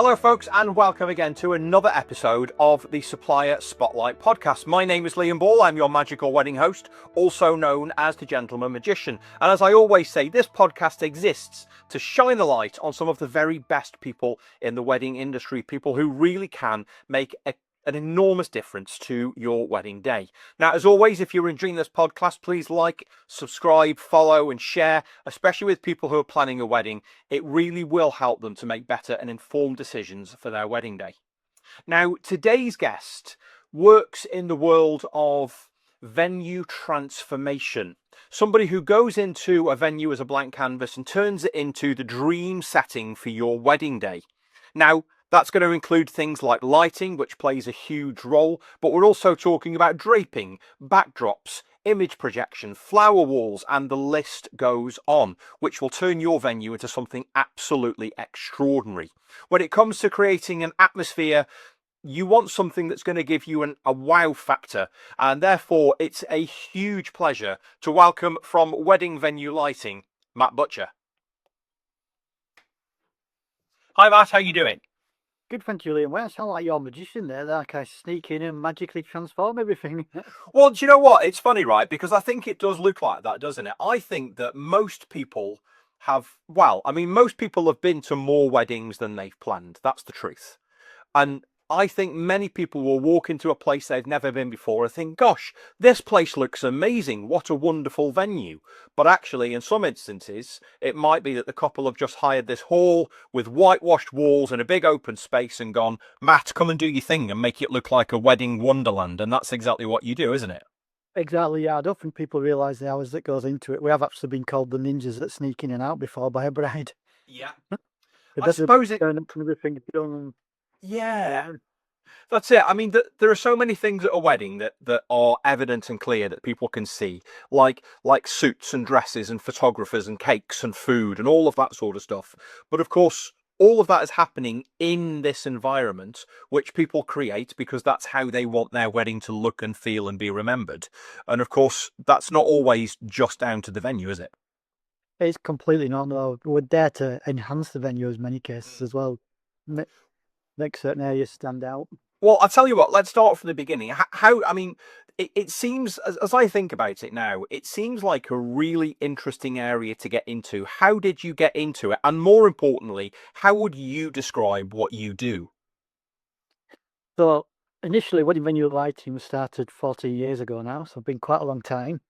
Hello folks, and welcome again to another episode of the Supplier Spotlight podcast. My name is Liam Ball, I'm your magical wedding host, also known as the Gentleman Magician. And as I always say, this podcast exists to shine a light on some of the very best people in the wedding industry, people who really can make an enormous difference to your wedding day. Now, as always, if you're enjoying this podcast, please like, subscribe, follow, and share, especially with people who are planning a wedding. It really will help them to make better and informed decisions for their wedding day. Now, today's guest works in the world of venue transformation. Somebody who goes into a venue as a blank canvas and turns it into the dream setting for your wedding day. Now, that's going to include things like lighting, which plays a huge role, but we're also talking about draping, backdrops, image projection, flower walls, and the list goes on, which will turn your venue into something absolutely extraordinary. When it comes to creating an atmosphere, you want something that's going to give you a wow factor, and therefore it's a huge pleasure to welcome from Wedding Venue Lighting, Matt Butcher. Hi Matt, how you doing? Good, thank you, Liam. Well, I sound like your magician there. Like I sneak in and magically transform everything. Well, do you know what? It's funny, right? Because I think it does look like that, doesn't it? I think that most people most people have been to more weddings than they've planned. That's the truth. And I think many people will walk into a place they've never been before and think, gosh, this place looks amazing. What a wonderful venue. But actually, in some instances, it might be that the couple have just hired this hall with whitewashed walls and a big open space and gone, Matt, come and do your thing and make it look like a wedding wonderland. And that's exactly what you do, isn't it? Exactly, yeah. I don't think people realise the hours that goes into it. We have actually been called the ninjas that sneak in and out before by a bride. Yeah. I suppose it... everything done. Yeah. That's it. I mean, there are so many things at a wedding that are evident and clear that people can see, like suits and dresses and photographers and cakes and food and all of that sort of stuff. But of course, all of that is happening in this environment, which people create because that's how they want their wedding to look and feel and be remembered. And of course, that's not always just down to the venue, is it? It's completely not. No, we're there to enhance the venue in many cases as well. Make certain areas stand out. Well, I'll tell you what, let's start from the beginning. It seems, as I think about it now, it seems like a really interesting area to get into. How did you get into it? And more importantly, how would you describe what you do? So, initially, wedding venue lighting started 14 years ago now, so it's been quite a long time.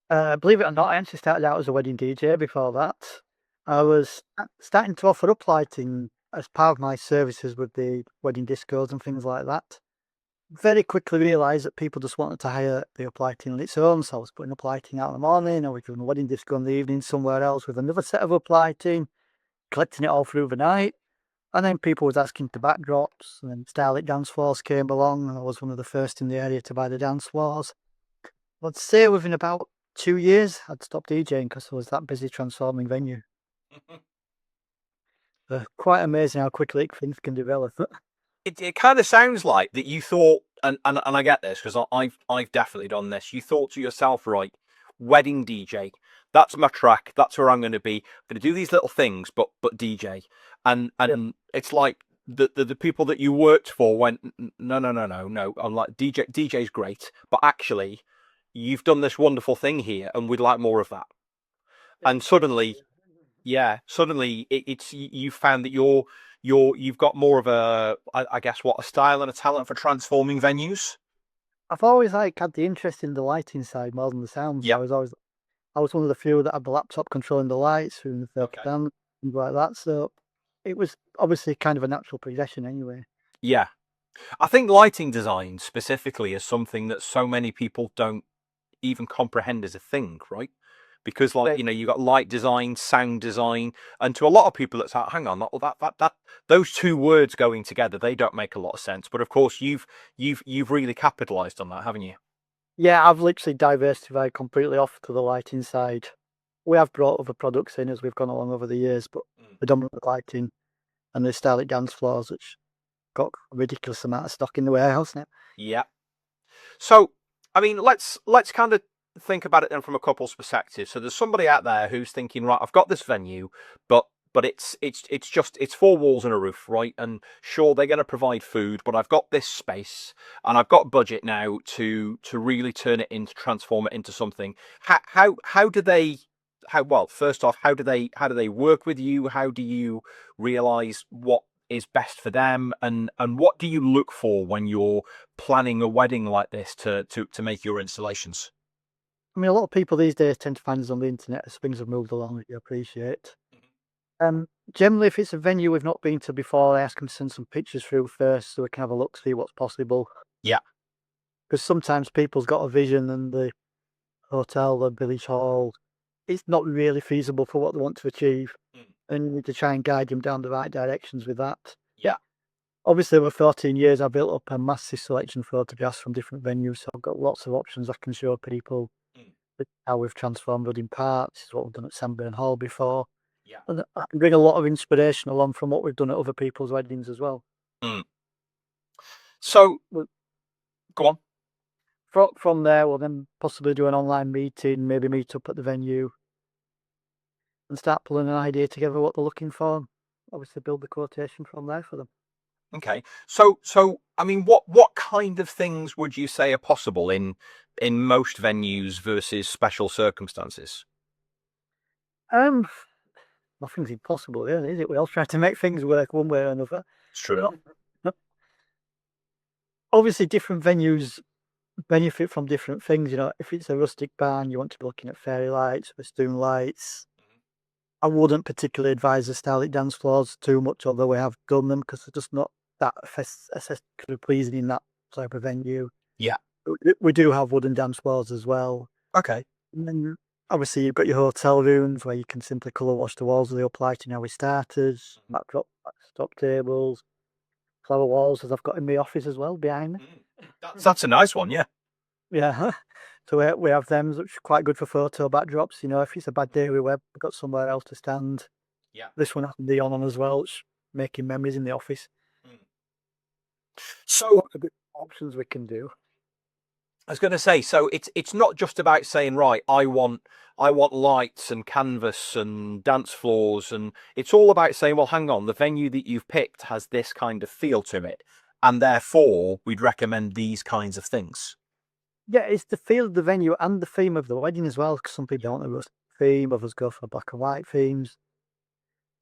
Believe it or not, I actually started out as a wedding DJ before that. I was starting to offer up lighting as part of my services with the wedding discos and things like that. Very quickly realised that people just wanted to hire the up lighting on its own, so I was putting up lighting out in the morning, or we doing a wedding disco in the evening somewhere else with another set of up lighting, collecting it all through the night. And then people was asking for backdrops, and then starlit dance floors came along, and I was one of the first in the area to buy the dance floors. I'd say within about 2 years, I'd stopped DJing because I was that busy transforming venue. Quite amazing how quickly things can develop. It kind of sounds like that you thought, and I get this because I've definitely done this. You thought to yourself, right, wedding DJ, that's my track. That's where I'm going to be. I'm going to do these little things, but DJ, and it's like the people that you worked for went, no. I'm like, DJ's great, but actually, you've done this wonderful thing here, and we'd like more of that. And suddenly, it's you found that you've got more of I guess a style and a talent for transforming venues. I've always had the interest in the lighting side more than the sound. Yeah, I was one of the few that had the laptop controlling the lights and the stand, things like that. So it was obviously kind of a natural progression anyway. Yeah. I think lighting design specifically is something that so many people don't even comprehend as a thing, right? Because you got light design, sound design, and to a lot of people it's like, hang on, that those two words going together, they don't make a lot of sense. But of course you've really capitalized on that, haven't you? Yeah, I've literally diversified completely off to the lighting side. We have brought other products in as we've gone along over the years, but predominantly lighting and the starlit dance floors, which got a ridiculous amount of stock in the warehouse now. Yeah. So, I mean, let's kind of think about it then from a couple's perspective. So there's somebody out there who's thinking, right, I've got this venue, but but it's just it's four walls and a roof, right? And sure, they're going to provide food, but I've got this space and I've got budget now to really turn it into, transform it into something. How do they? How well? First off, how do they work with you? How do you realize what is best for them, and what do you look for when you're planning a wedding like this to make your installations? I mean, a lot of people these days tend to find us on the internet as things have moved along that you appreciate. Um, Generally, if it's a venue we've not been to before, I ask them to send some pictures through first so we can have a look, see what's possible. Yeah. Because sometimes people's got a vision and the hotel, the village hall, it's not really feasible for what they want to achieve. Mm. And you need to try and guide them down the right directions with that. Yeah. Obviously, over 14 years, I built up a massive selection of photographs from different venues, so I've got lots of options I can show people. Mm. How we've transformed Wooding Park. This is what we've done at Sandburn Hall before. Yeah. And I can bring a lot of inspiration along from what we've done at other people's weddings as well. Mm. So, Well, go on. from there, we'll then possibly do an online meeting, maybe meet up at the venue and start pulling an idea together what they're looking for. Obviously, build the quotation from there for them. Okay. So I mean, what kind of things would you say are possible in most venues versus special circumstances? Nothing's impossible, really, is it? We all try to make things work one way or another. It's true. Obviously, different venues benefit from different things. You know, if it's a rustic barn, you want to be looking at fairy lights, festoon lights. I wouldn't particularly advise the starlit dance floors too much, although we have done them because they're just not that aesthetically pleasing in that type of venue. Yeah. We do have wooden dance floors as well. Okay. And then obviously you've got your hotel rooms where you can simply colour wash the walls with the uplighting how we starters, backstop tables, flower walls as I've got in my office as well behind me. That's a nice one. Yeah. Yeah. So we have them, which are quite good for photo backdrops. You know, if it's a bad day, we've got somewhere else to stand. Yeah. This one has neon on as well, which making memories in the office. So A good options we can do. I was going to say, so it's not just about saying, right, I want lights and canvas and dance floors, and it's all about saying, well, hang on, the venue that you've picked has this kind of feel to it, and therefore we'd recommend these kinds of things. Yeah, it's the feel of the venue and the theme of the wedding as well, because some people want a rustic theme, others go for black and white themes.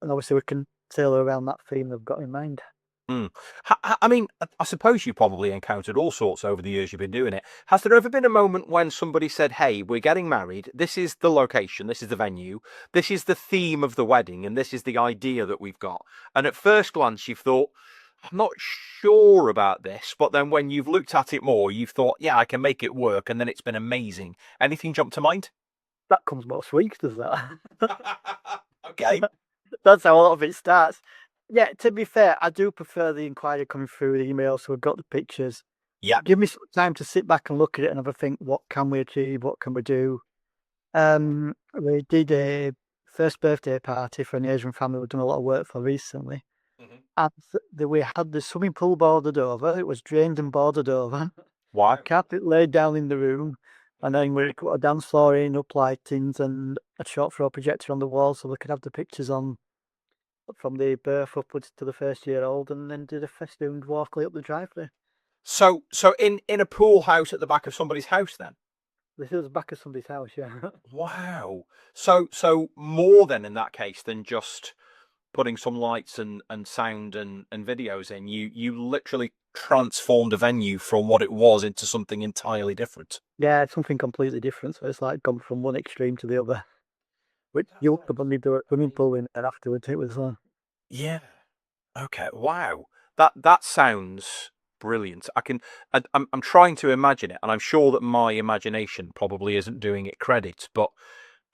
And obviously we can tailor around that theme they've got in mind. I mean, I suppose you probably encountered all sorts over the years you've been doing it. Has there ever been a moment when somebody said, hey, we're getting married, this is the location, this is the venue, this is the theme of the wedding, and this is the idea that we've got, and at first glance you've thought, I'm not sure about this, but then when you've looked at it more, you've thought, yeah, I can make it work, and then it's been amazing. Anything jump to mind? That comes most weeks, does that? Okay. That's how a lot of it starts. Yeah, to be fair, I do prefer the inquiry coming through the email, so we've got the pictures. Yeah. Give me some time to sit back and look at it and have a think, what can we achieve, what can we do? We did a first birthday party for an Asian family we've done a lot of work for recently. And we had the swimming pool boarded over, it was drained and boarded over. Wow. Carpet laid down in the room, and then we put a dance floor in, up lightings, and a short throw projector on the wall so we could have the pictures on from the birth upwards to the first year old, and then did a festooned walkway up the driveway. So in a pool house at the back of somebody's house then? This is the back of somebody's house, yeah. Wow. So more than in that case than just putting some lights and sound and videos in, you literally transformed a venue from what it was into something entirely different. Yeah, it's something completely different. So it's like gone from one extreme to the other. Which you probably do a swimming pool in, and afterwards it was Yeah. Okay. Wow. That sounds brilliant. I'm trying to imagine it, and I'm sure that my imagination probably isn't doing it credit, but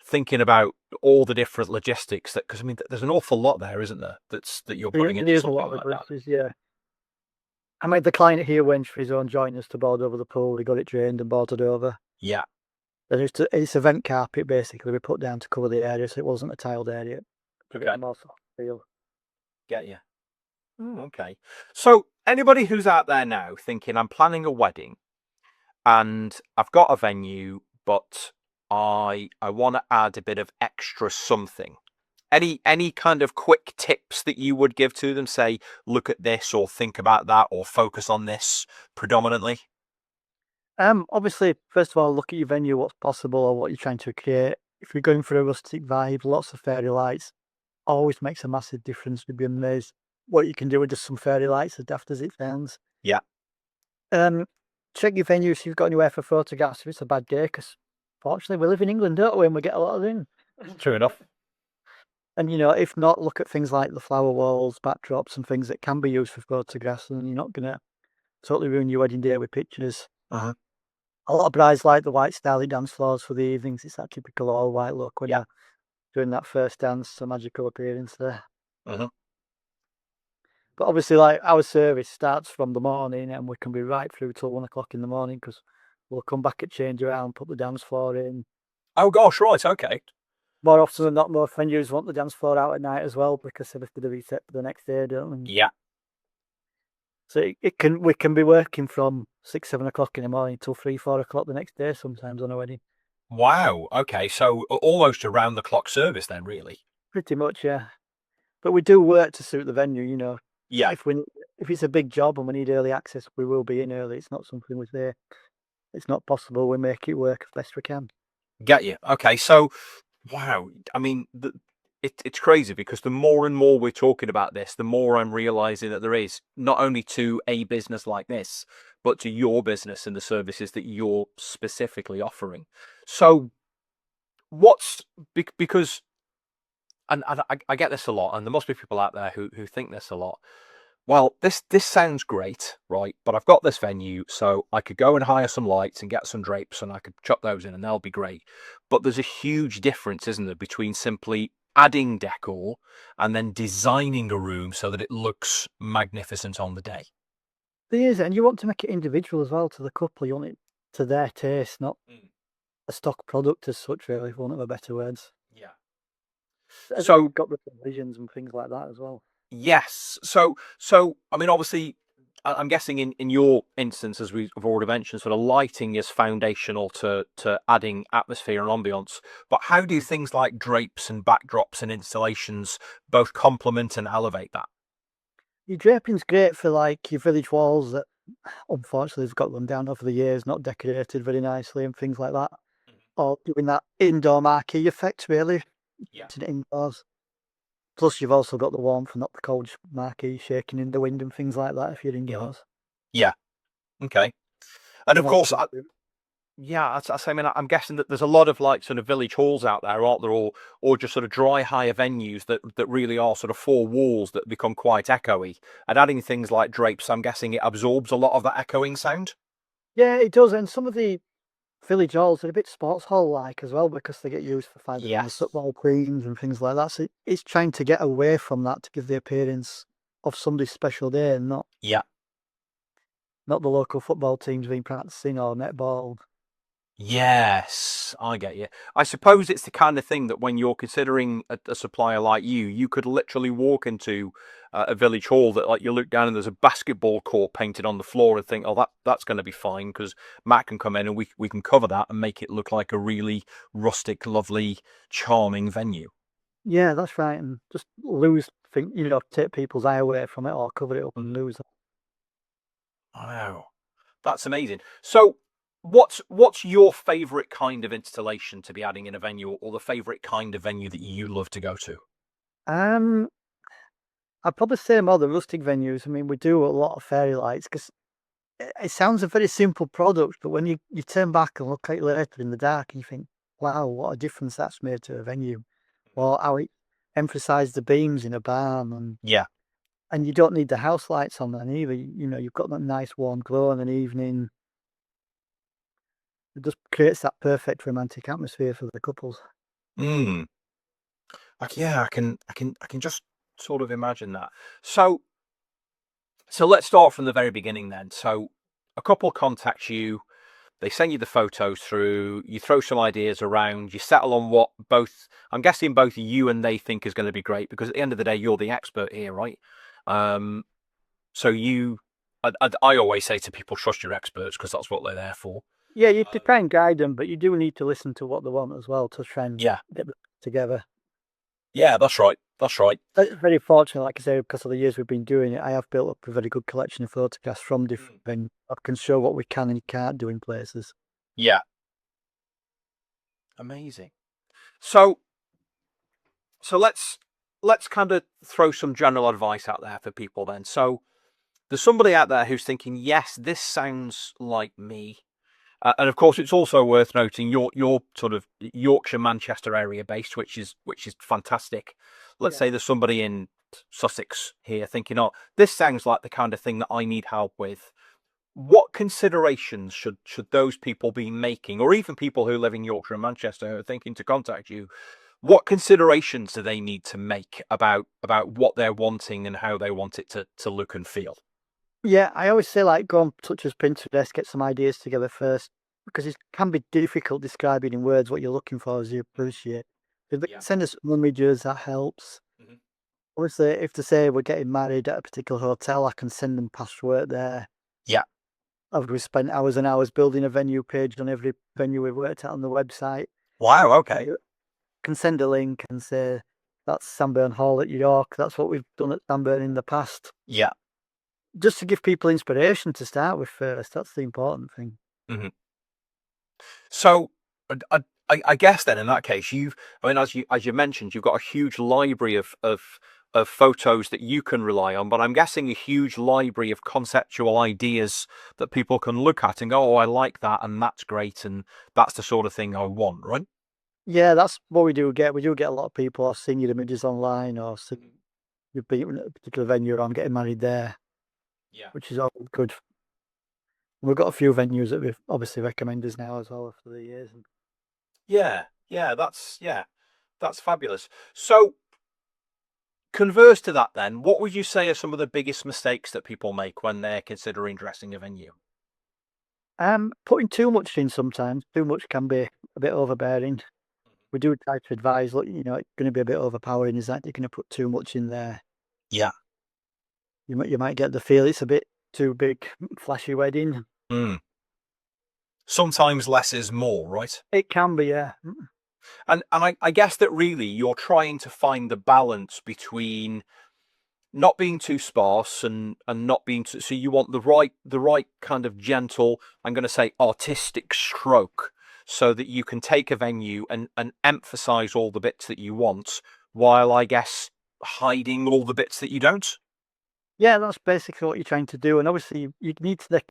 thinking about all the different logistics because I mean there's an awful lot there, isn't there? That you're putting into there's a something lot of like that. addresses, yeah. I made the client here went for his own joiners to board over the pool. He got it drained and boarded over. Yeah. And it's a vent carpet basically we put down to cover the area, so it wasn't a tiled area. Okay. More soft feel. Get you. Okay. So anybody who's out there now thinking I'm planning a wedding and I've got a venue, but I want to add a bit of extra something. Any kind of quick tips that you would give to them? Say, look at this, or think about that, or focus on this predominantly. Obviously, first of all, look at your venue, what's possible or what you're trying to create. If you're going for a rustic vibe, lots of fairy lights always makes a massive difference. You'd be amazed what you can do with just some fairy lights, as daft as it sounds. Yeah. Check your venue if you've got anywhere for photographs if it's a bad day, because fortunately we live in England, don't we? And we get a lot of them. True enough. And if not, look at things like the flower walls, backdrops, and things that can be used for photographs, and you're not gonna totally ruin your wedding day with pictures. Uh-huh. A lot of brides like the white starlit dance floors for the evenings. It's that typical all white look when you're doing that first dance, a magical appearance there. Uh-huh. But obviously, like, our service starts from the morning and we can be right through till 1 o'clock in the morning, because we'll come back at change around, put the dance floor in. Oh gosh, right, okay. More often than not, most venues want the dance floor out at night as well, because they have to reset for the next day, don't they? Yeah. So we can be working from 6, 7 o'clock in the morning till 3, 4 o'clock the next day sometimes on a wedding. Wow. Okay, so almost around the clock service then, really. Pretty much, yeah. But we do work to suit the venue, Yeah. If it's a big job and we need early access, we will be in early. It's not something we say it's not possible. We make it work as best we can. Get you. Okay, so wow. I mean, it's crazy, because the more and more we're talking about this, the more I'm realizing that there is not only to a business like this, but to your business and the services that you're specifically offering. So what's because and I get this a lot, and there must be people out there who think this a lot. Well, this sounds great, right? But I've got this venue, so I could go and hire some lights and get some drapes, and I could chuck those in, and they'll be great. But there's a huge difference, isn't there, between simply adding decor and then designing a room so that it looks magnificent on the day. There is, and you want to make it individual as well to the couple. You want it to their taste, not a stock product as such, really, for want of a better words. Yeah. So So you've got the provisions and things like that as well. yes. So I mean, obviously, I'm guessing in your instance, as we've already mentioned, sort of lighting is foundational to adding atmosphere and ambience. But how do things like drapes and backdrops and installations both complement and elevate that? Your draping's great for like your village walls that unfortunately have got run down over the years, not decorated very nicely and things like that. Or doing that indoor marquee effect, really, Yeah. to the indoors. Plus, you've also got the warmth and not the cold marquee shaking in the wind and things like that if you're indoors. Yeah. Okay. And of More course, productive. yeah, I mean, I'm guessing that there's a lot of like sort of village halls out there, aren't there, or just sort of dry hire venues that really are sort of four walls that become quite echoey. And adding things like drapes, I'm guessing it absorbs a lot of that echoing sound. Yeah, it does. And some of the village halls are a bit sports hall like as well, because they get used for finding the Yes. football teams and things like that. So it's trying to get away from that to give the appearance of somebody's special day, and Yeah. not the local football teams being practicing or netball. Yes, I get you. I suppose it's the kind of thing that when you're considering a supplier like you could literally walk into a village hall that, like, you look down and there's a basketball court painted on the floor and think, oh, that's going to be fine, because Matt can come in and we can cover that and make it look like a really rustic, lovely, charming venue. Yeah, that's right. And just take people's eye away from it or cover it up and lose it. Wow, that's amazing. So, what's your favourite kind of installation to be adding in a venue, or the favourite kind of venue that you love to go to? Um, I'd probably say more the rustic venues. I mean, we do a lot of fairy lights because it sounds a very simple product, but when you turn back and look at it later in the dark, and you think, wow, what a difference that's made to a venue. Or how it emphasised the beams in a barn, Yeah. and you don't need the house lights on then either. You've got that nice warm glow in an evening. It just creates that perfect romantic atmosphere for the couples. Mm. Like, yeah, I can just sort of imagine that. So let's start from the very beginning then. So a couple contacts you, they send you the photos through, you throw some ideas around, you settle on what both, I'm guessing both you and they think is going to be great, because at the end of the day, you're the expert here, right? So I always say to people, trust your experts, because that's what they're there for. Yeah, you try and guide them, but you do need to listen to what they want as well to try and Yeah. get them together. Yeah, that's right. That's right. Very fortunate, like I say, because of the years we've been doing it, I have built up a very good collection of photographs from different venues. I can show what we can and can't do in places. Yeah. Amazing. So let's kind of throw some general advice out there for people then. So there's somebody out there who's thinking, yes, this sounds like me. And of course, it's also worth noting you're sort of Yorkshire, Manchester area based, which is fantastic. Let's say there's somebody in Sussex here thinking, oh, this sounds like the kind of thing that I need help with. What considerations should those people be making, or even people who live in Yorkshire and Manchester who are thinking to contact you? What considerations do they need to make about what they're wanting and how they want it to look and feel? Yeah, I always say, like, go on such as Pinterest, get some ideas together first, because it can be difficult describing in words what you're looking for as you appreciate. If they Yeah. can send us some images, that helps. Mhm. Obviously, if they say we're getting married at a particular hotel, I can send them past work there. Yeah. We've spent hours and hours building a venue page on every venue we've worked at on the website. Wow. Okay. You can send a link and say, that's Sanburn Hall at York. That's what we've done at Sanburn in the past. Yeah. Just to give people inspiration to start with first. That's the important thing. Mm-hmm. So, I guess then in that case, as you mentioned, you've got a huge library of photos that you can rely on, but I'm guessing a huge library of conceptual ideas that people can look at and go, oh, I like that, and that's great, and that's the sort of thing I want, right? Yeah, that's what we do get. We do get a lot of people or seeing your images online or seeing you've been at a particular venue or I'm getting married there, Yeah. which is all good. We've got a few venues that we've obviously recommended now as well after the years. Yeah, that's fabulous. So, converse to that, then, what would you say are some of the biggest mistakes that people make when they're considering dressing a venue? Putting too much in sometimes. Too much can be a bit overbearing. We do try to advise, look, it's going to be a bit overpowering. Is that you're going to put too much in there? Yeah. You might get the feel it's a bit too big, flashy wedding. Mm. Sometimes less is more, right? It can be, yeah. And I guess that really you're trying to find the balance between not being too sparse and not being too, so you want the right kind of gentle, I'm going to say artistic stroke, so that you can take a venue and emphasize all the bits that you want, while I guess hiding all the bits that you don't. Yeah, that's basically what you're trying to do. And obviously, you need to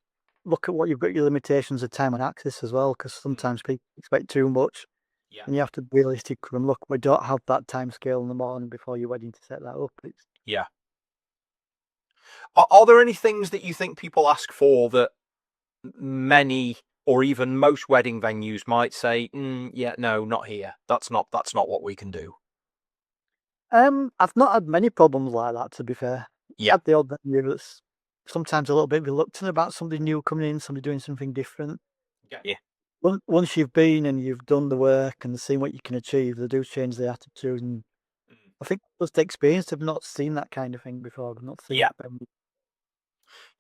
look at what you've got your limitations of time and access as well, because sometimes people expect too much. Yeah. And you have to be realistic and look, we don't have that time scale in the morning before your wedding to set that up. Yeah. Are there any things that you think people ask for that many or even most wedding venues might say, yeah, no, not here. That's not what we can do. I've not had many problems like that, to be fair. Yeah. Had the odd venue that's sometimes a little bit reluctant about somebody new coming in, somebody doing something different. Yeah. Once you've been and you've done the work and seen what you can achieve, they do change their attitude. And I think just the experience of not seen that kind of thing before, I've not seen Yeah. that venue.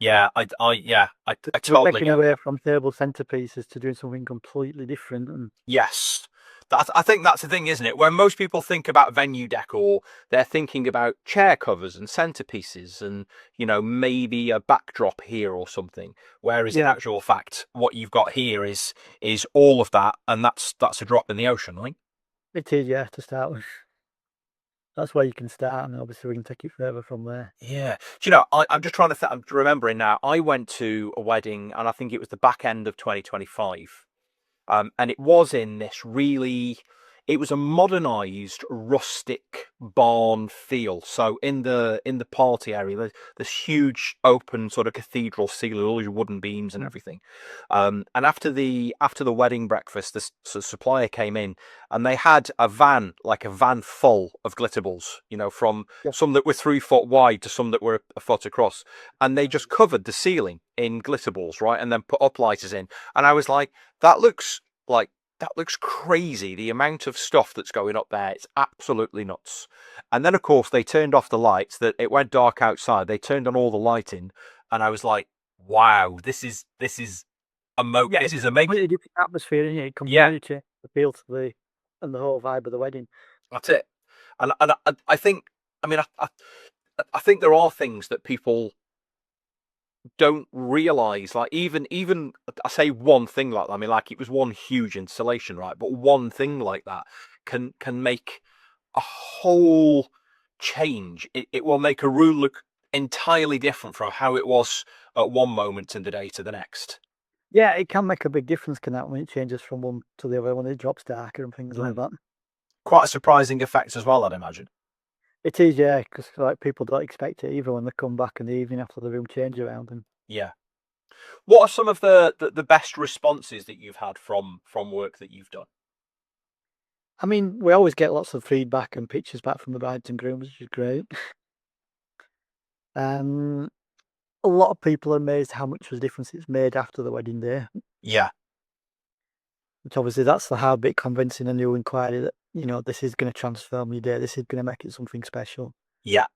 Yeah, I We're totally breaking get away that. from table centerpieces to doing something completely different. And Yes. I think that's the thing, isn't it? When most people think about venue decor, they're thinking about chair covers and centerpieces and, maybe a backdrop here or something. Whereas in actual fact, what you've got here is all of that, and that's a drop in the ocean, right? it is, yeah, to start with. That's where you can start, and obviously we can take it further from there. Yeah. Do I'm just trying to I'm remembering now. I went to a wedding, and I think it was the back end of 2025. And it was in this it was a modernized rustic barn feel. So in the party area, there's this huge open sort of cathedral ceiling, all your wooden beams and everything. And after the wedding breakfast, the supplier came in and they had a van, like a van full of glitterballs, from some that were 3 foot wide to some that were a foot across. And they just covered the ceiling in glitterballs, right? And then put up lighters in. And I was like, that looks crazy. The amount of stuff that's going up there, it's absolutely nuts. And then, of course, they turned off the lights. That it went dark outside. They turned on all the lighting, and I was like, "Wow, this is this is amazing." Completely different atmosphere, isn't it? It completely changes the feel to the whole vibe of the wedding. That's it. And I think, I mean, I think there are things that people don't realize, like even I say one thing like that, I mean, like it was one huge installation, right? But one thing like that can make a whole change. It will make a room look entirely different from how it was at one moment in the day to the next. Yeah, it can make a big difference, can that, when it changes from one to the other, when it drops darker and things like that. Quite a surprising effect as well, I'd imagine. It is, yeah, because like people don't expect it either when they come back in the evening after the room change around them. Yeah. What are some of the best responses that you've had from work that you've done? I mean, we always get lots of feedback and pictures back from the brides and grooms, which is great. Um, a lot of people are amazed how much of a difference it's made after the wedding day. Yeah. Which obviously that's the hard bit, convincing a new inquiry that, this is going to transform your day, this is going to make it something special. Yeah.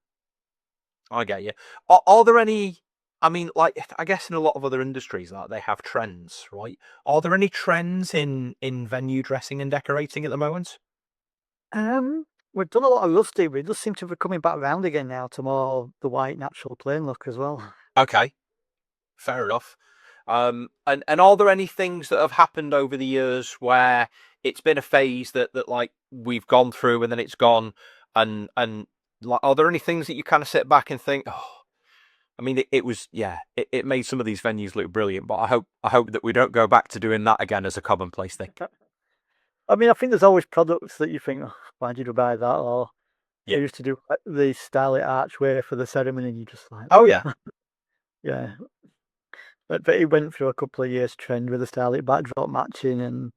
I get you. Are there any? I mean, like I guess in a lot of other industries, like they have trends, right? Are there any trends in venue dressing and decorating at the moment? We've done a lot of rustic, but it does seem to be coming back around again now to more the white natural plain look as well. Okay, fair enough. And are there any things that have happened over the years where it's been a phase that like we've gone through and then it's gone, and like, are there any things that you kind of sit back and think, oh, I mean, it was, yeah, it made some of these venues look brilliant, but I hope that we don't go back to doing that again as a commonplace thing. I mean, I think there's always products that you think, oh, why did you buy that? Or Yeah. they used to do like, the starlit archway for the ceremony, and you just like, Oh yeah. yeah. But it went through a couple of years trend with the starlit backdrop matching, and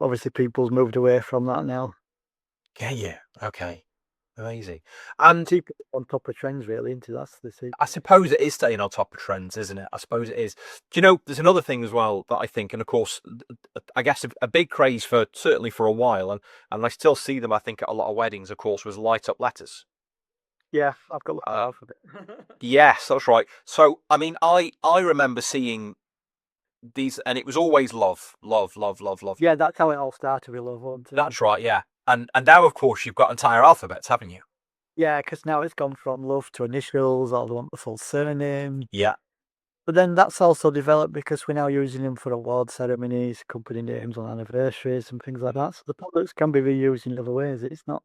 obviously people's moved away from that now. Yeah, yeah. Okay. Amazing. And Keep it on top of trends, really, into that's the secret. I suppose it is staying on top of trends, isn't it? I suppose it is. Do you know, there's another thing as well that I think, and of course, I guess a big craze for certainly for a while, and I still see them, I think, at a lot of weddings, of course, was light up letters. Yeah, I've got the Uh, alphabet. yes, that's right. So, I mean, I remember seeing these, and it was always love, love, love, love, love. Yeah, that's how it all started with love, wasn't it? That's right, yeah. And now, of course, you've got entire alphabets, haven't you? Yeah, because now it's gone from love to initials, or they want the full surname. Yeah. But then that's also developed because we're now using them for award ceremonies, company names on anniversaries and things like that. So the products can be reused in other ways. It's not.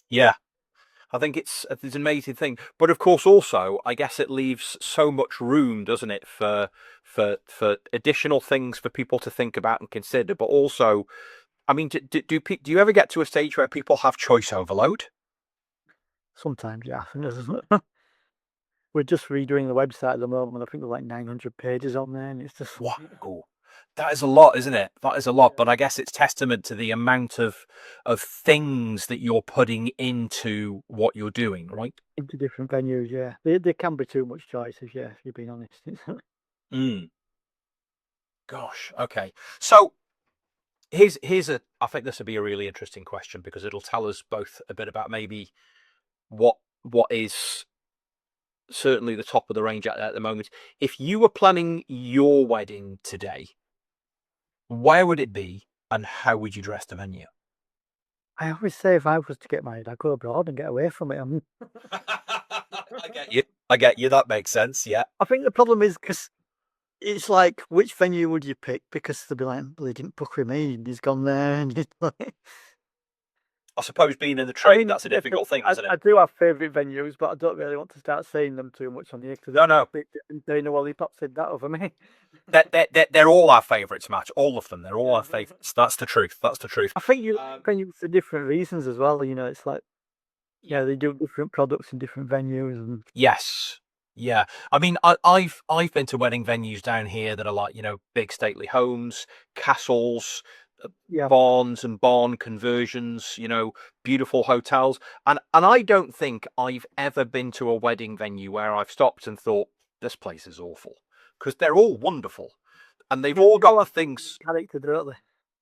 Yeah. I think it's an amazing thing, but of course, also, I guess it leaves so much room, doesn't it, for additional things for people to think about and consider. But also, I mean, do you ever get to a stage where people have choice overload? Sometimes, yeah. We're just redoing the website at the moment. I think there's like 900 pages on there, and it's just Wow, that is a lot, isn't it? That is a lot. But I guess it's testament to the amount of things that you're putting into what you're doing, right? into different venues. Yeah, there can be too much choices. Yeah, if you're being honest. Mm. Gosh. Okay. So here's a. I think this would be a really interesting question because it'll tell us both a bit about maybe what is certainly the top of the range at the moment. If you were planning your wedding today, where would it be and how would you dress the venue? I always say if I was to get married, I'd go abroad and get away from it. I get you. I get you. That makes sense. Yeah. I think the problem is because it's like, which venue would you pick? Because they'll be like, well, he didn't book with me. He's gone there. And it's like, I suppose being in the I trade, mean, that's a difficult thing, isn't I it? do have favourite venues, but I don't really want to start saying them too much on here because No. they know Lollipop said that over me. They're all our favourites, Matt. All of them. They're all our favourites. That's the truth. That's the truth. I think you like venues for different reasons as well. It's like, yeah, they do different products in different venues, and Yes. Yeah. I mean, I've been to wedding venues down here that are like, big stately homes, castles, yeah, barns and barn conversions, beautiful hotels. And I don't think I've ever been to a wedding venue where I've stopped and thought, this place is awful. Because they're all wonderful. And they've all got the things. character, don't they?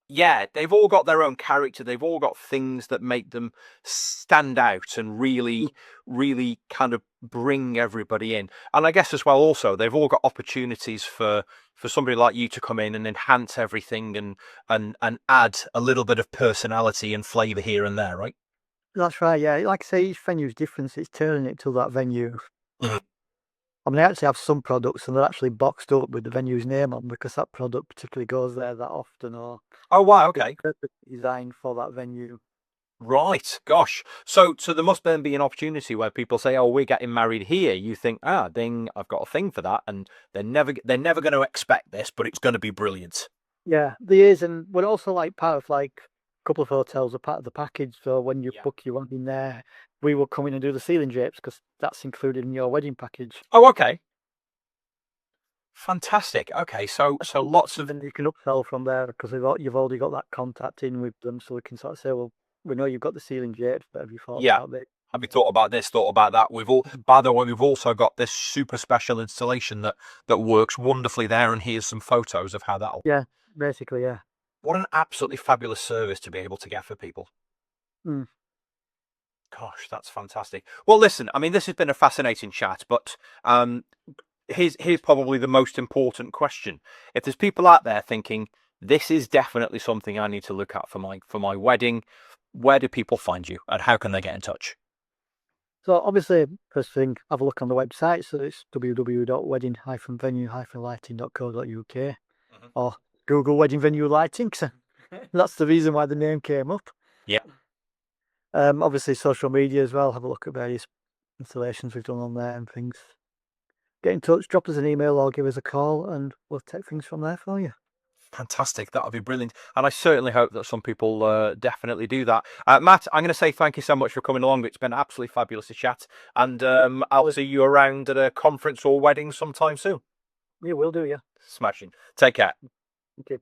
Yeah, they've all got their own character. They've all got things that make them stand out and really, really kind of bring everybody in. And I guess as well, also, they've all got opportunities for somebody like you to come in and enhance everything and add a little bit of personality and flavour here and there, right? That's right, yeah. Like I say, each venue's different. It's turning it to that venue. Mhm. I mean, I actually have some products and they're actually boxed up with the venue's name on because that product particularly goes there that often, or Oh, wow, it's okay. purposely designed for that venue. Right, gosh. So there must then be an opportunity where people say, "Oh, we're getting married here." You think, "Ah, ding, I've got a thing for that," and they're never going to expect this, but it's going to be brilliant. Yeah, there is, and we're also like part of like a couple of hotels are part of the package. So when you Yeah. book your wedding there, we will come in and do the ceiling drapes because that's included in your wedding package. Oh, okay. Fantastic. Okay, so lots of Then you can upsell from there because you've already got that contact in with them, so we can sort of say, well, we know you've got the ceiling drapes, but have you thought yeah. about this? Have you thought about this? Thought about that? By the way, we've also got this super special installation that works wonderfully there, and here's some photos of how that'll. Yeah, basically, yeah. What an absolutely fabulous service to be able to get for people. Mm. Gosh, that's fantastic. Well, listen, I mean, this has been a fascinating chat, but here's probably the most important question. If there's people out there thinking this is definitely something I need to look at for my wedding, where do people find you, and how can they get in touch? So obviously, first thing, have a look on the website. So it's www.wedding-venue-lighting.co.uk Mhm. or Google wedding venue lighting. So that's the reason why the name came up. Yeah, Obviously, social media as well. Have a look at various installations we've done on there and things. Get in touch, drop us an email or give us a call, and we'll take things from there for you. fantastic. That would be brilliant, and I certainly hope that some people definitely do that. Matt, I'm going to say thank you so much for coming along. It's been absolutely fabulous to chat, and I'll see you around at a conference or wedding sometime soon. Yeah, we'll do, yeah. Smashing. Take care. Okay.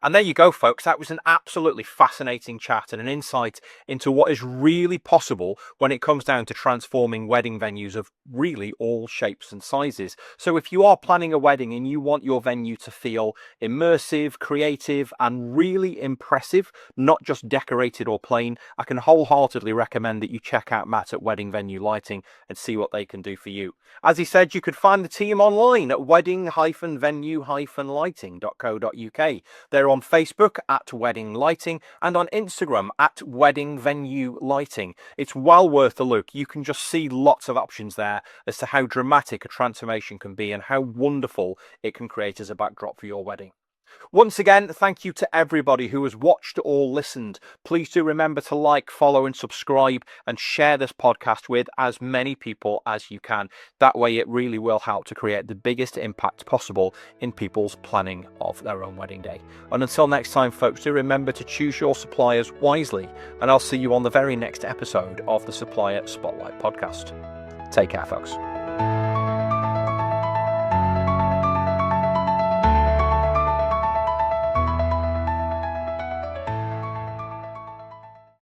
And there you go, folks. That was an absolutely fascinating chat and an insight into what is really possible when it comes down to transforming wedding venues of really all shapes and sizes. So if you are planning a wedding and you want your venue to feel immersive, creative, and really impressive, not just decorated or plain, I can wholeheartedly recommend that you check out Matt at Wedding Venue Lighting and see what they can do for you. As he said, you could find the team online at wedding-venue-lighting.co.uk. They're on Facebook at Wedding Lighting and on Instagram at Wedding Venue Lighting. It's well worth a look. You can just see lots of options there as to how dramatic a transformation can be and how wonderful it can create as a backdrop for your wedding. Once again, thank you to everybody who has watched or listened. Please do remember to like, follow and subscribe and share this podcast with as many people as you can. That way it really will help to create the biggest impact possible in people's planning of their own wedding day. And until next time, folks, do remember to choose your suppliers wisely, and I'll see you on the very next episode of the Supplier Spotlight podcast. Take care, folks.